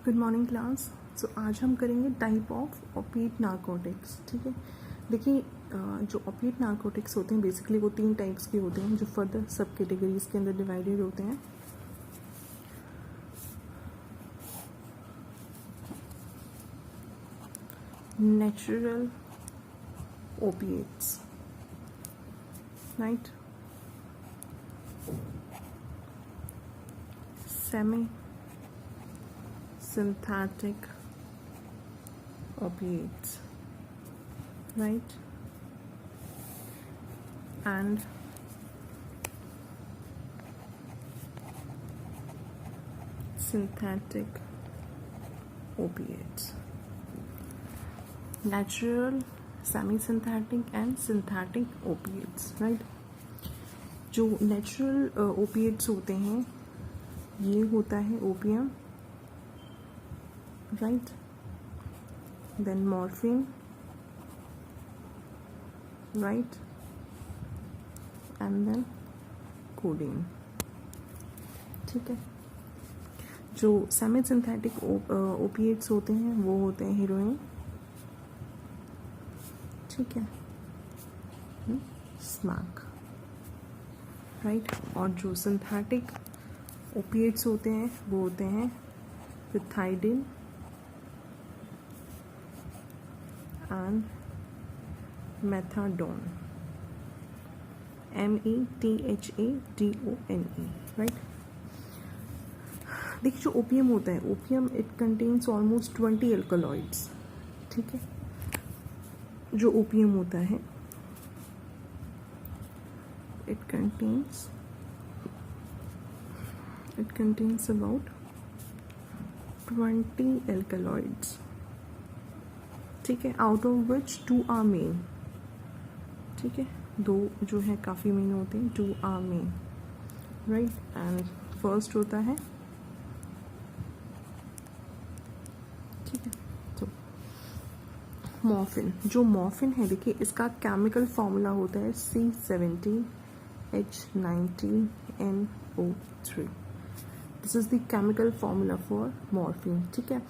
Good morning class. सो आज हम करेंगे टाइप ऑफ ओपिएट नारकोटिक्स। ठीक है, देखिए जो ओपिएट नारकोटिक्स होते हैं बेसिकली वो 3 टाइप्स के होते हैं जो फर्दर सब कैटेगरीज के अंदर डिवाइडेड होते हैं। Natural opiates, right, semi synthetic opiates, right, and synthetic opiates. Natural, semi-synthetic and synthetic opiates, right. जो नेचुरल ओपिएट्स होते हैं ये होता है opium, right, then morphine, right, and then codeine। ठीक है, जो सेमी सिंथेटिक ओपिएट्स होते हैं वो होते हैं हीरोइन, ठीक है, स्मैक, राइट, और जो सिंथेटिक ओपिएट्स होते हैं वो होते हैं पिथाइडिन and methadone, METHADONE, राइट। देखिए जो ओपियम होता है, opium it contains almost 20 alkaloids. ठीक है, जो ओपियम होता है इट कंटेन्स अबाउट 20 एल्कलॉइड्स। ठीक है, out of which 2 are main. ठीक है, 2 जो है काफ़ी मेन होते हैं, 2 are main, right. And first होता है, ठीक है, तो मॉर्फिन। जो मॉर्फिन है देखिए इसका केमिकल फॉर्मूला होता है C70H90NO3। This is the chemical formula for morphine. ठीक है,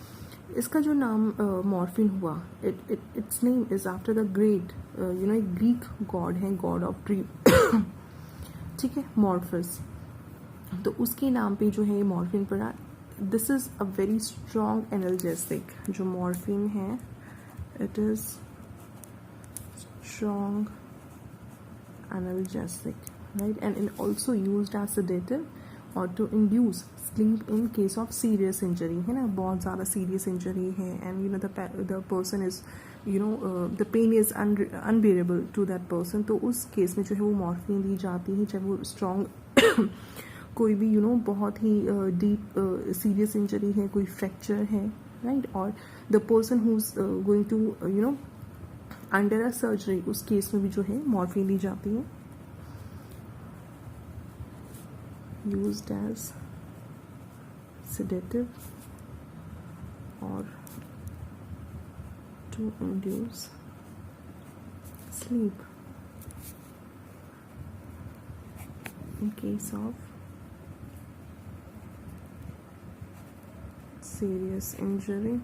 इसका जो नाम मॉर्फिन हुआ, it's name is after the great एक ग्रीक गॉड है, गॉड ऑफ ड्रीम। ठीक है, मॉर्फस, तो उसके नाम पे जो है ये मॉर्फिन पड़ा। This is a very strong analgesic. जो मॉर्फिन है it is strong analgesic, right, and it also used as sedative और to induce sleep in case of serious injury, है ना, बहुत ज़्यादा सीरियस इंजरी है and the person is the pain is unbearable to that person, तो उस case में जो है वो मॉर्फिन दी जाती है, चाहे वो स्ट्रॉन्ग कोई भी बहुत ही डीप सीरियस इंजरी है, कोई फ्रैक्चर है, राइट, और the person who is going to under a surgery, उस केस में भी जो है मॉर्फिन दी जाती है, used as sedative or to induce sleep in case of serious injury,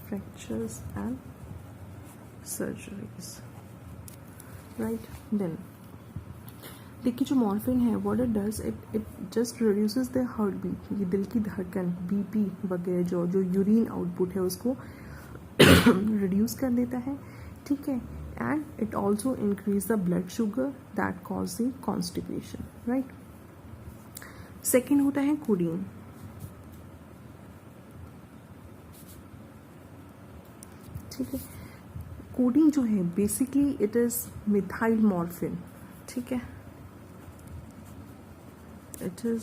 fractures and surgeries, right. Then देखिए जो मॉर्फिन है what it does, it just reduces the heart beat, ये दिल की धड़कन, बीपी वगैरह जो यूरिन आउटपुट है उसको रिड्यूस कर देता है। ठीक है, and it also increase the blood sugar that cause the constipation, right. Second होता है कोडीन। ठीक है, कोडीन जो है basically it is methyl morphine. ठीक है, it is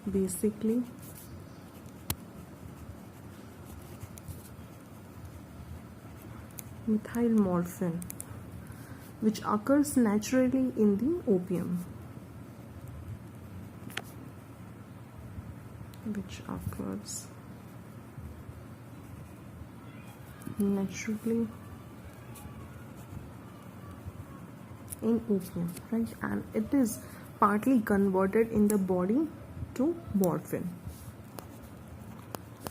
basically methyl morphine which occurs naturally in the opium, which occurs naturally in opium, right? And it is partly converted in the body to morphine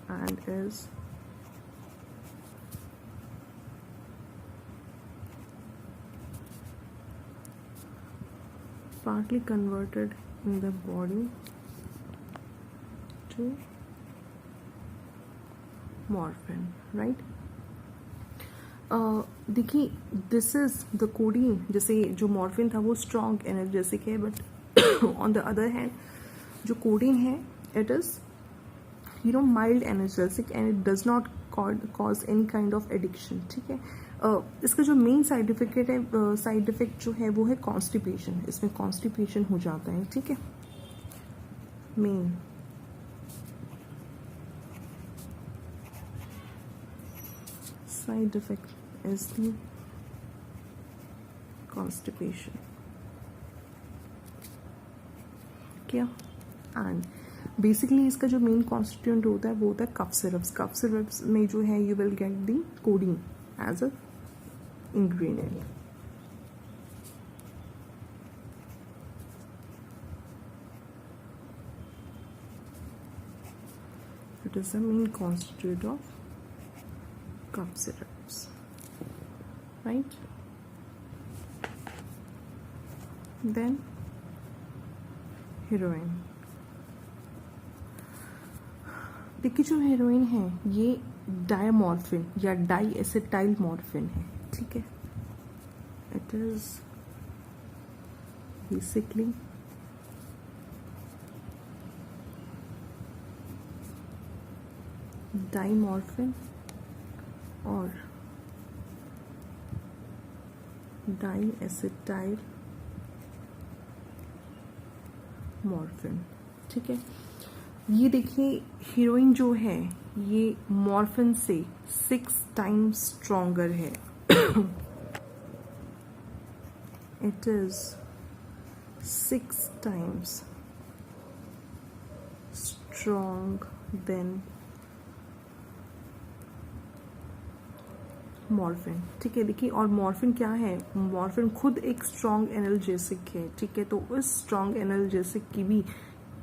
and is partly converted in the body to morphine, right? देखिए, this is the codeine. जैसे जो morphine था वो strong analgesic है, but on the other hand जो codeine है it is mild analgesic and it does not cause any kind of addiction. ठीक है. इसका जो मेन साइड इफेक्ट जो है वो है कॉन्स्टिपेशन. इसमें कॉन्स्टिपेशन हो जाता है. ठीक है. Main side effect is the constipation. क्या? एंड बेसिकली इसका जो मेन कॉन्स्टिट्यूएंट होता है वो होता है कफ सिरप्स. कफ सिरप्स में जो है you will get the codeine as a ingredient. It is the main constituent of cough syrups, right? Then heroin. देखिए, जो हेरोइन है ये डायमॉर्फिन या डाई एसिटाइल मॉर्फिन है. ठीक है. इट इज बेसिकली डाइमॉर्फिन और डाई एसिटाइल मॉर्फिन. ठीक है. ये देखिए, हीरोइन जो है ये मॉर्फिन से 6 टाइम्स स्ट्रॉन्गर है. It is 6 times strong than morphine. ठीक है. देखिए, और मॉर्फिन क्या है? मॉर्फिन खुद एक स्ट्रॉन्ग एनाल्जेसिक है. ठीक है. तो उस स्ट्रॉन्ग एनाल्जेसिक की भी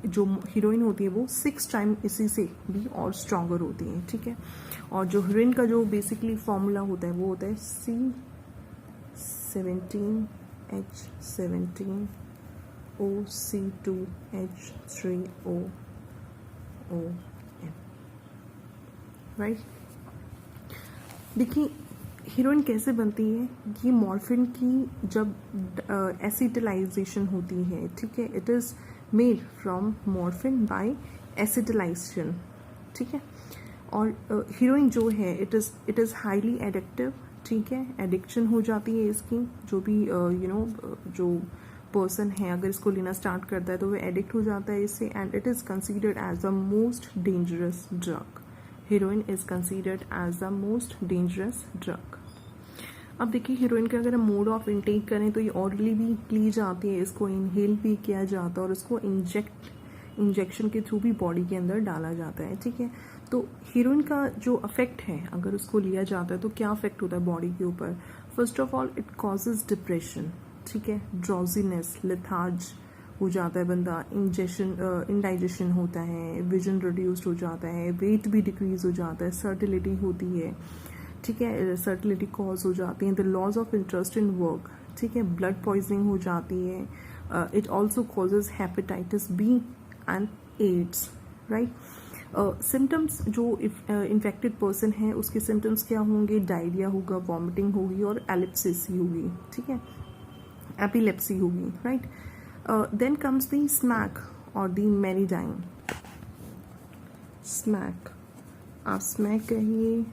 जो हीरोइन होती है वो 6 टाइम इसी से भी और स्ट्रॉन्गर होती है. ठीक है. और जो हीरोइन का जो बेसिकली फॉर्मूला होता है वो होता है C17H17OC2H3OON, राइट. देखिए, हीरोइन कैसे बनती है? ये मॉर्फिन की जब एसिटिलाइजेशन होती है. ठीक है. It is made from morphine by acetylation. ठीक है. और हीरोइन जो है इट इज़ हाईली एडिक्टिव. ठीक है. एडिक्शन हो जाती है इसकी. जो भी जो पर्सन है अगर इसको लेना स्टार्ट करता है तो वो एडिक्ट हो जाता है इससे. And it is considered as the most dangerous drug. Heroin is considered as the most dangerous drug. अब देखिए, हीरोइन का अगर हम मोड ऑफ इनटेक करें तो ये ऑरली भी ली जाती है, इसको इनहेल भी किया जाता है और इसको इंजेक्शन के थ्रू भी बॉडी के अंदर डाला जाता है. ठीक है. तो हीरोइन का जो अफेक्ट है अगर उसको लिया जाता है तो क्या अफेक्ट होता है बॉडी के ऊपर? First of all it causes depression. ठीक है. ड्रॉजीनेस, लेथार्ज हो जाता है बंदा. इंडाइजेशन होता है. विजन रिड्यूस्ड हो जाता है. वेट भी डिक्रीज हो जाता है. सर्टिलिटी होती है. ठीक है. सर्टिलिटी कॉज हो जाती है. The loss of interest in work. ठीक है. ब्लड पॉइजनिंग हो जाती है. It also causes hepatitis B and AIDS, right. Symptoms जो इन्फेक्टेड पर्सन है उसके सिम्टम्स क्या होंगे? डायरिया होगा, वॉमिटिंग होगी और एलिप्सिस होगी. ठीक है. एपिलेप्सी होगी, right. Then comes the smack or the meridine. Smack. आप स्मैक कहिए.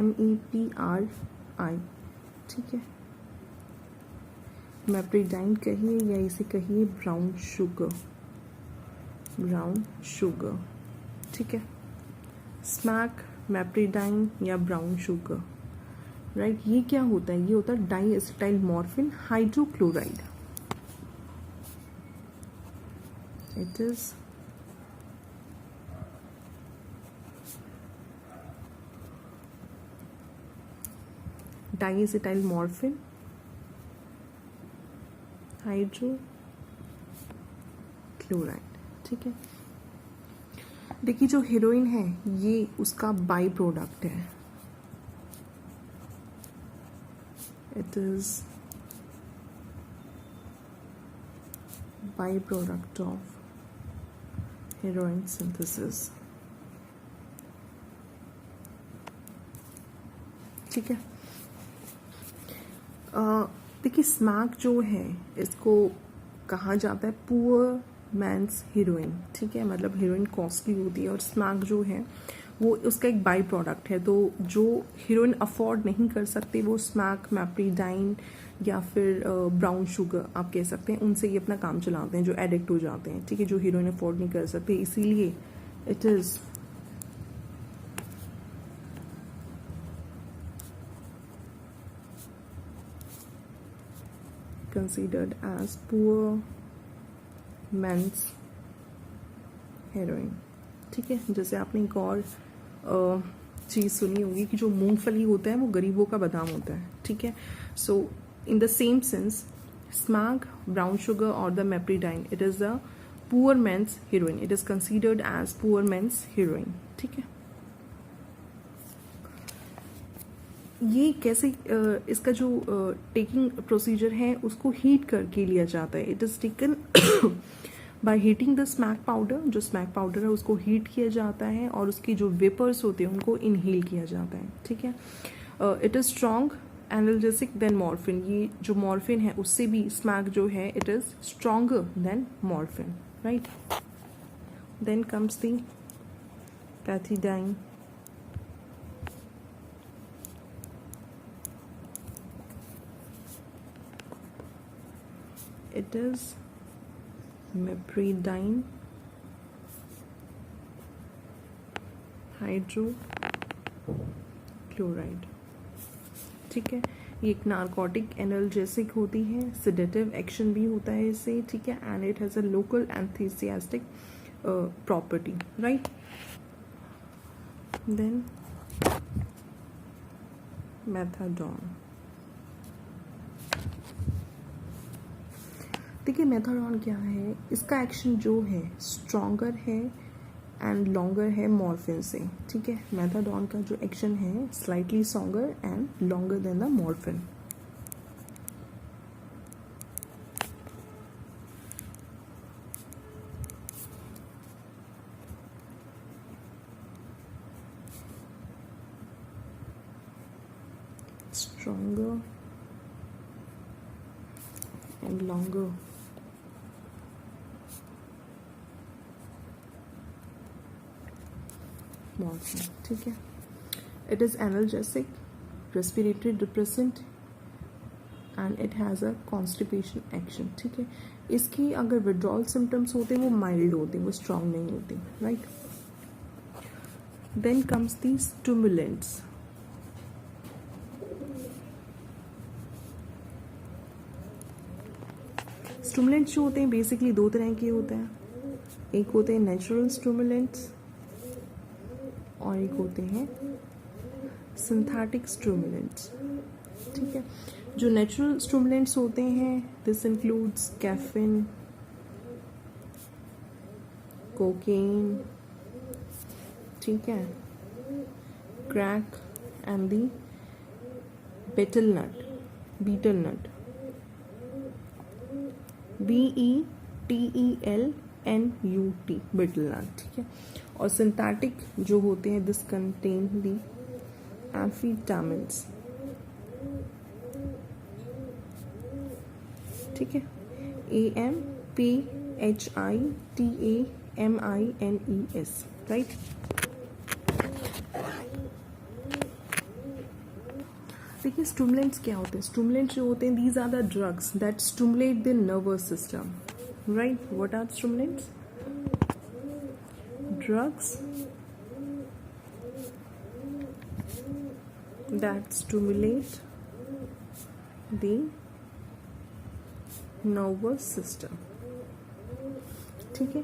MEPRI. ठीक है. मेप्रिडाइन कहिए या इसे कहिए ब्राउन शुगर. Brown sugar. ठीक है. स्मैक, मेप्रिडाइन या ब्राउन शुगर, राइट. ये क्या होता है? ये होता है diacetyl morphine hydrochloride. It is diacetyl morphine, hydrochloride, ठीक है। देखिए जो हीरोइन है ये उसका बाई प्रोडक्ट है, it is byproduct of heroin synthesis, ठीक है। देखिए स्मैक जो है इसको कहा जाता है पुअर मैंस हीरोइन, ठीक है। मतलब हीरोइन कॉस्टली होती है और स्मैक जो है वो उसका एक बाई प्रोडक्ट है। तो जो हीरोइन अफोर्ड नहीं कर सकते वो स्मैक, मैप्रीडाइन या फिर ब्राउन शुगर आप कह सकते हैं, उनसे ये अपना काम चलाते हैं जो एडिक्ट हो जाते हैं, ठीक है, जो हीरोइन अफोर्ड नहीं कर सकते। इसीलिए it is considered as poor men's heroin, ठीक है। जैसे आपने एक और चीज़ सुनी होगी कि जो मूंगफली होता है वो गरीबों का बादाम होता है, ठीक है। So in the same sense smack, brown sugar और the meperidine, it is the poor men's heroin, it is considered as poor men's heroin, ठीक है। ये कैसे इसका जो टेकिंग प्रोसीजर है उसको हीट करके लिया जाता है। It is taken by heating the smack powder, जो स्मैक पाउडर है उसको हीट किया जाता है और उसकी जो वेपर्स होते हैं उनको इनहेल किया जाता है, ठीक है। It is strong analgesic than morphine, ये जो मॉर्फिन है उससे भी स्मैक जो है it is stronger than morphine, right. Then comes the pethidine, it is mepridyne hydrochloride, ठीक है। ये एक नार्कोटिक एनाल्जेसिक होती है, सिडेटिव एक्शन भी होता है इससे, ठीक है, and it has a local anaesthetic property, right. Then methadone, देखिए मेथाडोन क्या है, इसका एक्शन जो है स्ट्रॉन्गर है एंड लॉन्गर है मॉर्फिन से, ठीक है। मेथाडोन का जो एक्शन है slightly stronger and longer than the morphine, stronger and longer morphine, ठीक है। It is analgesic, respiratory depressant and it has a constipation action, ठीक है। इसकी अगर withdrawal symptoms होते हैं वो mild होते हैं, वो strong नहीं होते, right। Then comes the stimulants, stimulants जो होते हैं बेसिकली दो तरह के होते हैं, एक होते हैं नेचुरल स्टिमुलेंट्स और एक होते हैं सिंथेटिक स्टिमुलेंट्स, ठीक है। जो नेचुरल स्टिमुलेंट्स होते हैं दिस इंक्लूड्स कैफीन, कोकेन, ठीक है, crack and the betel nut, BETELNUT, betel nut, ठीक है। और सिंथेटिक जो होते हैं दिस कंटेन दी एम्फीटामिन्स, ठीक है, AMPHITAMINES, राइट। देखिए स्टिमुलेंट्स क्या होते हैं, स्टिमुलेंट्स जो होते हैं these are the drugs that stimulate the nervous system, right. What are stimulants? Drugs that stimulate the nervous system, ठीक है।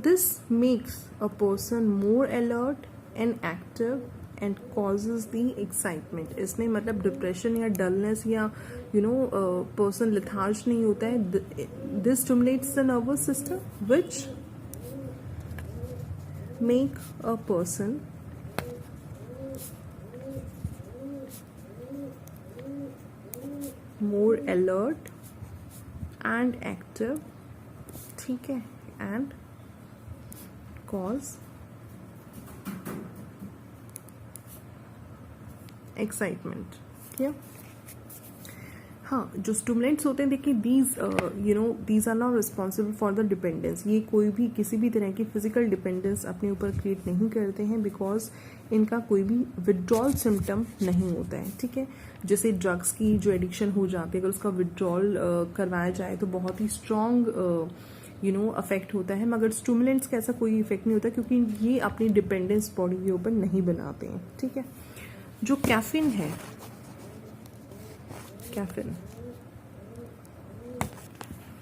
This makes a person more alert and active and causes the excitement. इसमें मतलब depression या dullness या person litharge नहीं होता है। This stimulates the nervous system which make a person more alert and active, ठीक है, and cause excitement। क्लियर? हाँ, जो स्टूमुलेंट्स होते हैं देखिए, these are not responsible for the dependence. ये कोई भी किसी भी तरह की फिजिकल डिपेंडेंस अपने ऊपर क्रिएट नहीं करते हैं, बिकॉज इनका कोई भी विड्रॉल सिम्टम नहीं होता है। ठीक है, जैसे ड्रग्स की जो एडिक्शन हो जाती है, अगर उसका विड्रॉल करवाया जाए तो बहुत ही स्ट्रॉन्ग अफेक्ट होता है, मगर स्टूमुलेंट्स का ऐसा कोई इफेक्ट नहीं होता, क्योंकि ये अपनी डिपेंडेंस बॉडी के ऊपर नहीं बनाते हैं। ठीक है, जो कैफीन है, कैफीन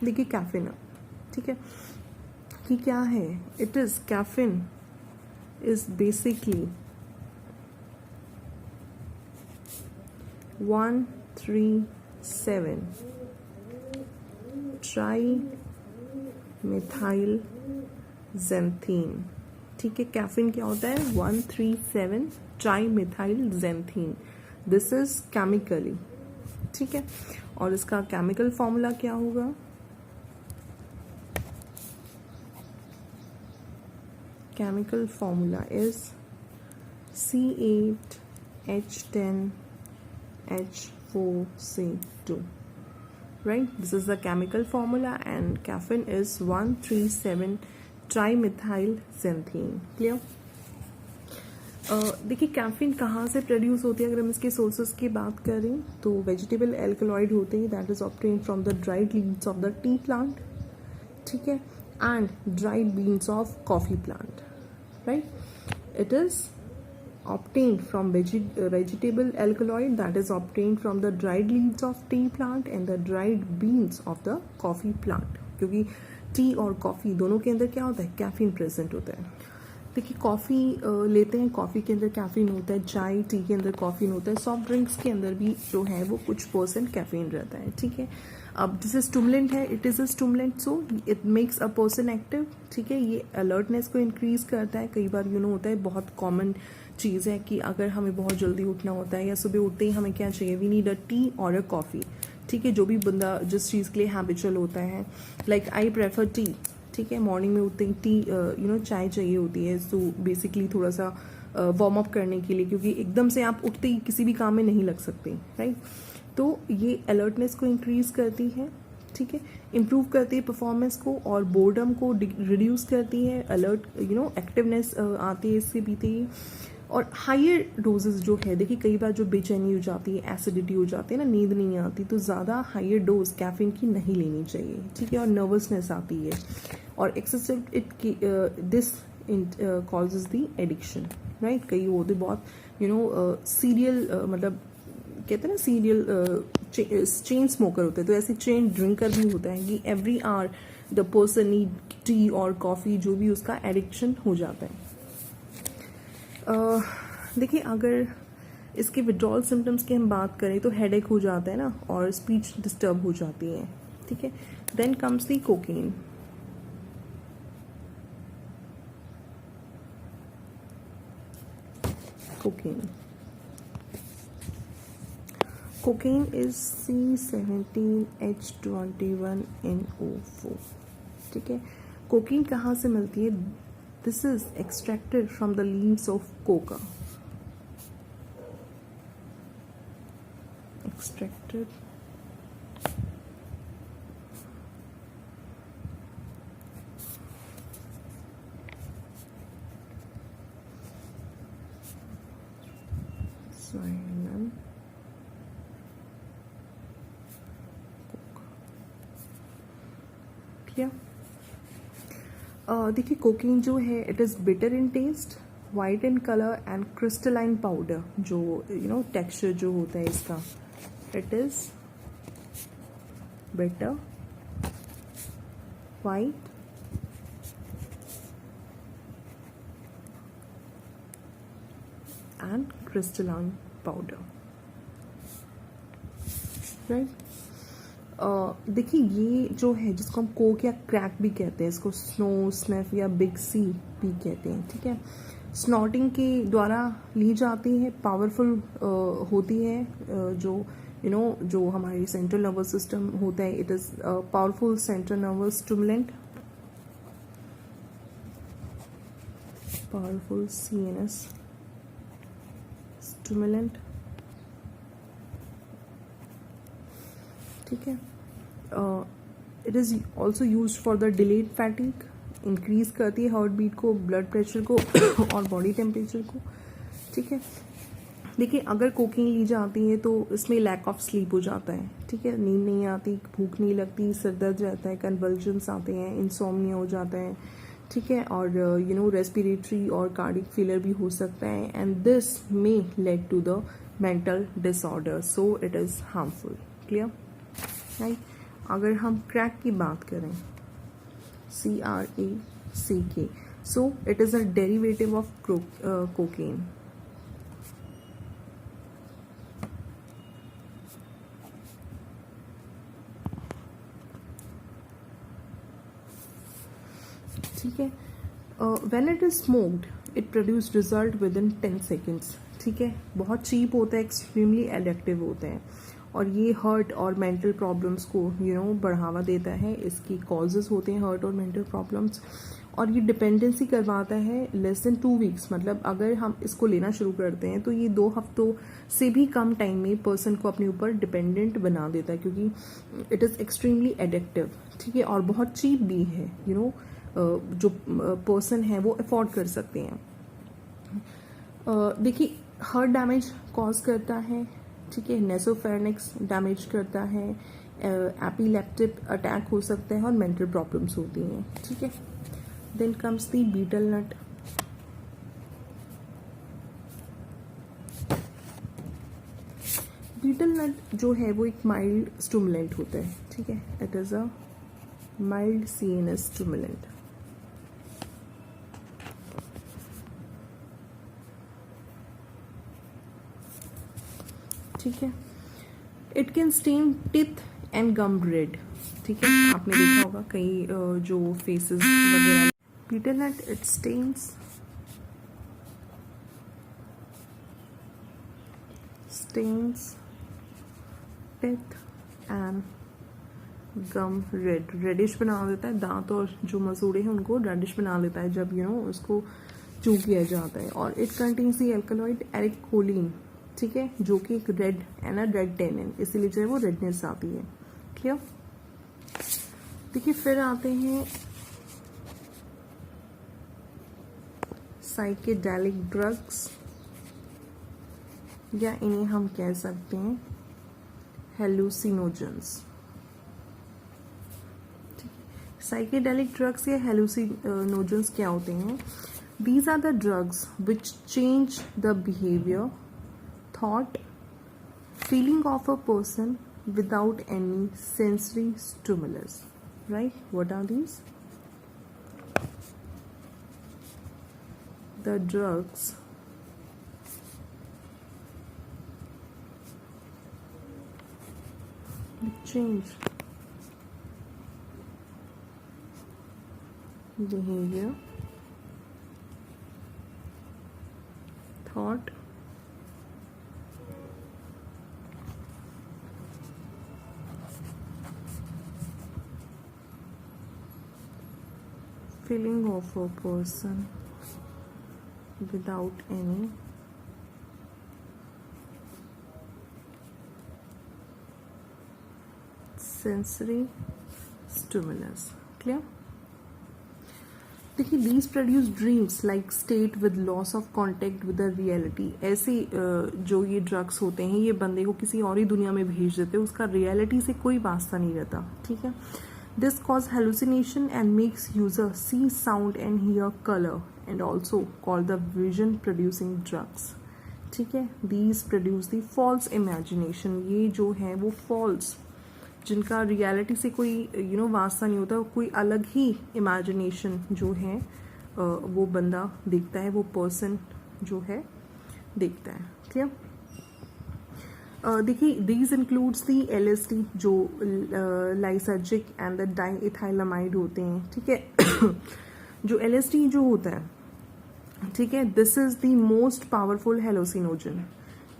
देखिए, कैफीन, ठीक है, कि क्या है, it is caffeine is basically 1,3,7 try-methyl xanthine. ठीक है, कैफीन क्या होता है? 1,3,7 try-methyl xanthine. This is chemically, ठीक है, और इसका केमिकल फॉर्मूला क्या होगा? Chemical formula is C8H10H4C2, right? This is the chemical formula, and caffeine is 1,3,7 trimethyl xanthine। Clear? देखिए, कैफीन कहाँ से प्रोड्यूस होती है? अगर हम इसके सोर्सेज की बात करें तो वेजिटेबल एल्कलॉइड होते हैं, that is obtained from the dried leaves of the T plant, ठीक है, and dried beans of coffee plant, right? It is obtained from vegetable alkaloid, that is obtained from the dried leaves of tea plant and the dried beans of the coffee plant। क्योंकि T और coffee दोनों के अंदर क्या होता है? Caffeine present होता है। देखिए, कॉफ़ी लेते हैं, कॉफ़ी के अंदर कैफीन होता है, चाय टी के अंदर कैफीन होता है, सॉफ्ट ड्रिंक्स के अंदर भी जो है वो कुछ % कैफीन रहता है। ठीक है, अब जैसे स्टूमुलेंट है, it is a stimulant, so it makes a person active. ठीक है, ये अलर्टनेस को इंक्रीज करता है। कई बार होता है, बहुत कॉमन चीज़ है कि अगर हमें बहुत जल्दी उठना होता है या सुबह उठते ही हमें क्या चाहिए, वी नीड अ टी और अ कॉफ़ी। ठीक है, जो भी बंदा जिस चीज़ के लिए हैबिचुअल होता है, लाइक आई प्रेफर टी। ठीक है, मॉर्निंग में उठते ही टी चाय चाहिए होती है, सो बेसिकली थोड़ा सा वार्म अप करने के लिए, क्योंकि एकदम से आप उठते ही किसी भी काम में नहीं लग सकते, राइट? तो ये अलर्टनेस को इंक्रीज करती है, ठीक है, इम्प्रूव करती है परफॉर्मेंस को, और बोर्डम को रिड्यूस करती है, अलर्ट एक्टिवनेस आती है इससे पीते ही। और हायर डोजेस जो है, देखिए कई बार जो बेचैनी हो जाती है, एसिडिटी हो जाती है ना, नींद नहीं आती, तो ज़्यादा हायर डोज कैफीन की नहीं लेनी चाहिए। ठीक है, और नर्वसनेस आती है, और excessive this causes the addiction, right? कई होते बहुत सीरियल मतलब कहते हैं ना, सीरियल चेन स्मोकर होते हैं, तो ऐसे चेन ड्रिंकर भी होता है कि every hour the person need T और कॉफ़ी, जो भी उसका एडिक्शन हो जाता है। देखिए, अगर इसके विड्रॉल सिम्टम्स की हम बात करें तो हेडेक हो जाता है ना, और स्पीच डिस्टर्ब हो जाती है। ठीक है, then comes the cocaine. Cocaine is C17H21NO4। ठीक है, कोकेन कहाँ से मिलती है? This is extracted from the leaves of coca, extracted देखिए, कोकीन जो है, it is bitter in taste, white in colour and crystalline powder. जो टेक्सचर जो होता है इसका, it is bitter, white and crystalline powder, right. देखिए ये जो है जिसको हम कोक या क्रैक भी कहते हैं, इसको स्नो, स्निफ या बिग सी भी कहते हैं, ठीक है। स्नॉटिंग के द्वारा ली जाती है, पावरफुल होती है, जो जो हमारी सेंट्रल नर्वस सिस्टम होता है, it is powerful central nervous stimulant, powerful CNS stimulant, ठीक है। It is also use for the delayed फैटिक, increase करती है हार्ट बीट को, ब्लड प्रेशर को और बॉडी टेम्परेचर को, ठीक है। देखिए अगर कोकीन ली जाती है तो इसमें लैक ऑफ स्लीप हो जाता है, ठीक है, नींद नहीं आती, भूख नहीं लगती, सिर दर्द रहता है, कन्वल्जन्स आते हैं, इंसोम्निया हो जाता है, ठीक है, और रेस्पिरेटरी और कार्डिक फेलियर भी हो सकता है, and this may lead to the mental disorder, so it is harmful, clear, right. अगर हम क्रैक की बात करें, CRACK, so it is a derivative of cocaine, ठीक है। When it is smoked it produce result within 10 seconds, ठीक है, बहुत चीप होता है, एक्सट्रीमली एडिक्टिव होते हैं, और ये हर्ट और मेंटल प्रॉब्लम्स को बढ़ावा देता है। इसकी कॉजेज होते हैं हर्ट और मेंटल प्रॉब्लम्स, और ये डिपेंडेंसी करवाता है लेस देन 2 वीक्स, मतलब अगर हम इसको लेना शुरू करते हैं तो ये 2 हफ्तों से भी कम टाइम में पर्सन को अपने ऊपर डिपेंडेंट बना देता है, क्योंकि इट इज़ एक्सट्रीमली एडिक्टिव, ठीक है, और बहुत चीप भी है, जो पर्सन है वो अफोर्ड कर सकते हैं। देखिए हार्ट डैमेज कॉज करता है, ठीक है, नेसोफेरिंक्स डैमेज करता है, एपिलेप्टिक अटैक हो सकता है, और मेंटल प्रॉब्लम्स होती हैं, ठीक है। Then comes the betel nut, betel nut जो है वो एक माइल्ड स्टिमुलेंट होता है, ठीक है, it is a mild CNS stimulant, ठीक है। It can stain teeth and gum red, ठीक है, आपने देखा होगा कई जो फेसेस वगैरह, betel nut it stains teeth and gum reddish बना देता है, दांत और जो मसूड़े हैं उनको रेडिश बना देता है जब उसको चू किया जाता है, और इट कंटेन्स द एल्कलॉइड एरिकोलिन, ठीक है, जो कि एक रेड टेनिन, इसीलिए जो है वो रेडनेस आती है, क्लियर। देखिए फिर आते हैं साइकेडेलिक ड्रग्स, या इन्हें हम कह सकते हैं हेलुसिनोजेंस। साइकेडेलिक ड्रग्स या हेलुसिनोजेंस क्या होते हैं? These are the drugs which change the behaviour, thought, feeling of a person without any sensory stimulus, right? What are these? The drugs which change behavior, thought, feeling of a person without any sensory stimulus. Clear? देखिए these produce dreams like state with loss of contact with the reality. ऐसे जो ये drugs होते हैं ये बंदे को किसी और ही दुनिया में भेज देते हैं, उसका रियलिटी से कोई वास्ता नहीं रहता, ठीक है। This cause hallucination and makes user see sound and hear color and also called the vision producing drugs, ठीक है। These produce the false imagination, ये जो है वो false, जिनका रियलिटी से कोई वास्ता नहीं होता, कोई अलग ही इमेजिनेशन जो है वो बंदा देखता है, वो पर्सन जो है देखता है। क्लियर? देखिए दीज इंक्लूड्स दी LSD जो लाइसर्जिक एंड द डाइइथाइलामाइड होते हैं, ठीक है। जो LSD जो होता है, ठीक है, this is the most powerful hallucinogen,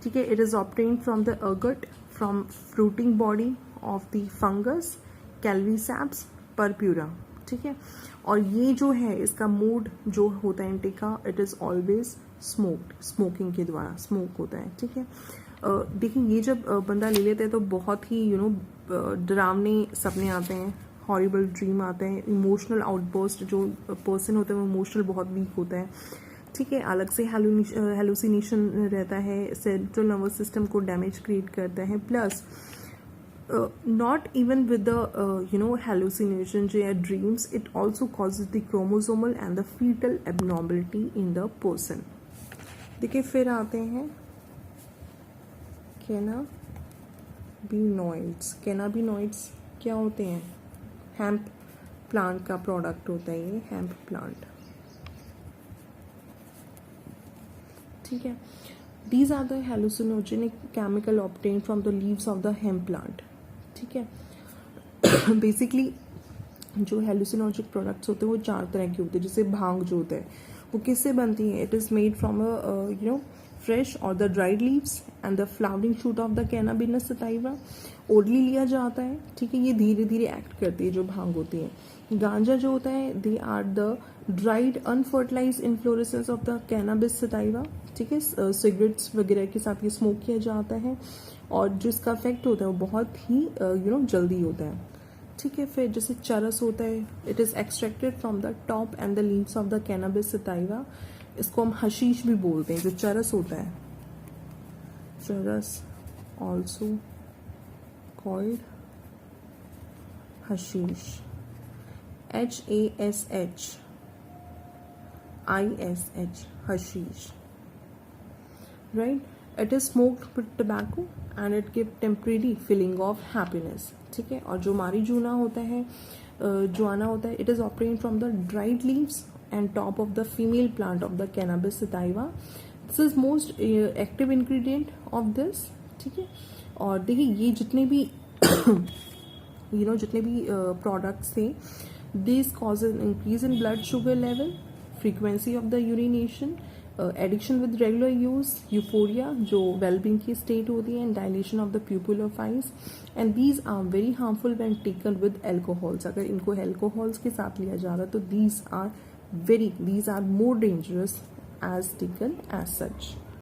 ठीक है। It is obtained from the ergot, from fruiting body of the fungus Claviceps purpurea, ठीक है। और ये जो है इसका मोड जो होता है इंटेक का, it is always smoked, smoking के द्वारा स्मोक होता है, ठीक है। देखिए ये जब बंदा ले लेता है तो बहुत ही डरावने सपने आते हैं, हॉरिबल ड्रीम आते हैं, इमोशनल आउटबर्स्ट, जो पर्सन होता है वो इमोशनल बहुत वीक होता है, ठीक है। अलग से हेलुसिनेशन रहता है, सेंट्रल नर्वस सिस्टम को डैमेज क्रिएट करता है, plus not even with the hallucination या dreams, it also causes the chromosomal and the fetal abnormality in the person। देखिए फिर आते हैं कैनाबिनॉइड्स। कैनाबिनॉइड्स क्या होते हैं? हेम्प प्लांट का प्रोडक्ट होता है ये, हेम्प प्लांट, ठीक है। These are the hallucinogenic chemical obtained from the leaves of the hemp plant, ठीक है। बेसिकली जो हेलुसिनोजिक प्रोडक्ट्स होते हैं वो 4 तरह के होते हैं। जैसे भांग जो होता है वो किससे बनती है? It is made from fresh और the dried leaves and the flowering shoot of the cannabis sativa. Orally लिया जाता है, ठीक है। ये धीरे धीरे एक्ट करती है जो भांग होती है। गांजा जो होता है, they are the dried unfertilized inflorescence of the cannabis sativa, ठीक है। सिगरेट्स वगैरह के साथ ये स्मोक किया जाता है और जो इसका इफेक्ट होता है वो बहुत ही जल्दी होता है, ठीक है। फिर जैसे चरस होता है, it is extracted from the top and the leaves of the cannabis sativa. इसको हम हशीश भी बोलते हैं। जो चरस होता है, चरस also called hashish, HASHISH, hashish, right? It is smoked with tobacco and it gives temporary feeling of happiness, ठीक है। और जो मारीजुना होता है, जुआना होता है, it is obtained from the dried leaves and top of the female plant of the cannabis sativa. This is most active ingredient of this, ठीक है। और देखिए ये जितने भी जितने भी products थे, these cause an increase in blood sugar level, frequency of the urination, addiction with regular use, euphoria जो वेलबींग की स्टेट होती है, and dilation of the pupil of eyes. And these are very harmful when taken with alcohols. अगर इनको alcohols के साथ लिया जा रहा है तो these are more dangerous as taken as such.